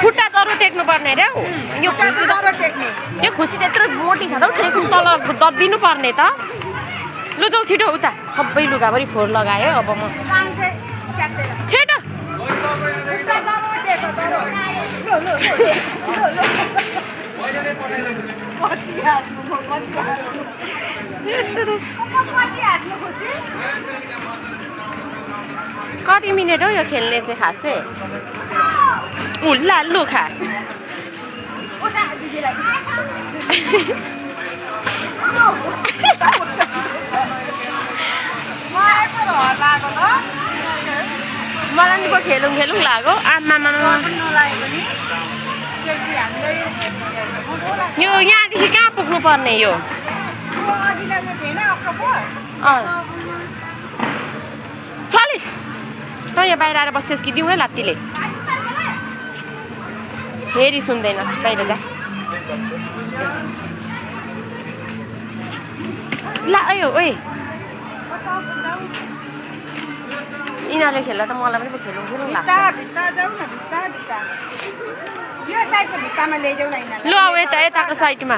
खुट्टा दरो टेक्नु पर्ने रे यो खुसी त्यत्रो मोटी छ त टेक्नु तल दबिनु पर्ने त लु जाऊ छिटो उता सबै लुगाभरि फोहोर लगायो अब म छिटो कति मिनट हो यो खेल्ने चाहिँ खासै उल्ला लु खा मलाई नि खेलौँ खेलौँ लाग्यो आमामा यो यहाँदेखि कहाँ पुग्नु पर्ने यो चले त यहाँ बाहिर आएर बसेस् कि दिउँ है लात्तीले फेरि सुन्दैनस् बाहिर जा ला अयो ओए यिनीहरूले खेल्दा त मलाई पनि खेलौँ खेलौँ लाग्छ लु अब यताको साइडमा